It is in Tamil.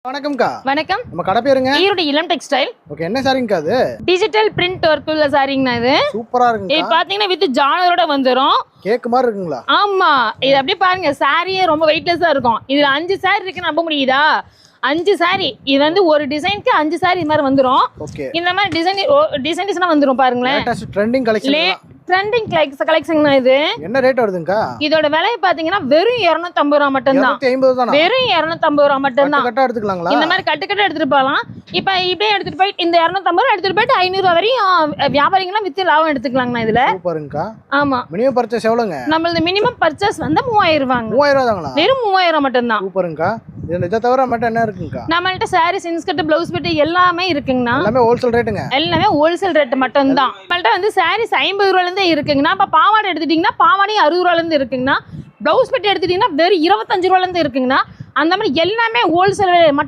வணக்கம்க்கா. வணக்கம். நம்ம கடை பேருங்க? ஈரோடு இளம் டெக்ஸ்டைல். ஓகே, என்ன சாரிங்கக்கா அது? டிஜிட்டல் பிரிண்ட் ஒர்க் உள்ள சாரிங்கண்ணா இது. சூப்பரா இருக்குங்க. இது பாத்தீங்கன்னா வித் ஜானரோட வந்துரும். கேக் மாதிரி இருக்குங்களா? ஆமா, இது அப்படியே பாருங்க, சாரியே ரொம்ப வெயிட்லெஸ்ஸா இருக்கும். இதுல 5 சாரி இருக்குன்னு நம்ப முடியுதா? 5 சாரி. இது வந்து ஒரு டிசைனுக்கு 5 சாரி இது மாதிரி வந்துரும். ஓகே, இந்த மாதிரி டிசைன்ஸ்லாம் வந்துரும் பாருங்களேன். Latest trending collection. Trending collection இது. என்ன ரேட் வருதுங்கக்கா? இதோட விலை பாத்தீங்கன்னா வெறும் 250 ரூபா மட்டும் தான். 250 தானா? வெறும் 250 ரூபா மட்டும் தான். கட்டா எடுத்துக்கலாங்களா? இந்த மாதிரி கட்டு எடுத்துட்டு போகலாம். இப்ப இப்படியே எடுத்துட்டு போய் இந்த 250 ரூபா எடுத்துட்டு போயிட்டு 500 ரூபா வரையும் வியாபாரிகள்லாம் வித்து லாபம் எடுத்துக்கலாங்கண்ணா இதுல. சூப்பருங்கக்கா. ஆமா, மினிமம் பர்ச்சேஸ் எவ்வளவுங்க? நம்மளது மினிமம் பர்ச்சேஸ் வந்து 3000 ரூபாங்க. 3000 தாங்களா? வெறும் 3000 மட்டும் தான். சூப்பருங்கக்கா. இதை தவிர மட்டும் என்ன இருக்குங்கக்கா? நம்மள்ட்ட சாரீஸ், இன்ஸ்கர்ட், பிளவுஸ் பிட் எல்லாமே இருக்குங்கண்ணா. எல்லாமே ஹோல்சேல் ரேட்டுங்க? எல்லாமே ஹோல்சேல் ரேட் மட்டும் தான். நம்மள்ட்ட வந்து சாரீஸ் 50 ரூபாயில இருந்தே இருக்குங்கண்ணா. இப்ப பாவாடை எடுத்துட்டீங்கன்னா பாவாடையும் 60 ரூபாயில இருந்து இருக்குங்கண்ணா. பிளவுஸ் பிட் எடுத்துட்டீங்கன்னா வெறும் 25 ரூபாயில இருந்து இருக்குங்கண்ணா. அந்த மாதிரி எல்லாமே ஹோல்சேல் மட்டும்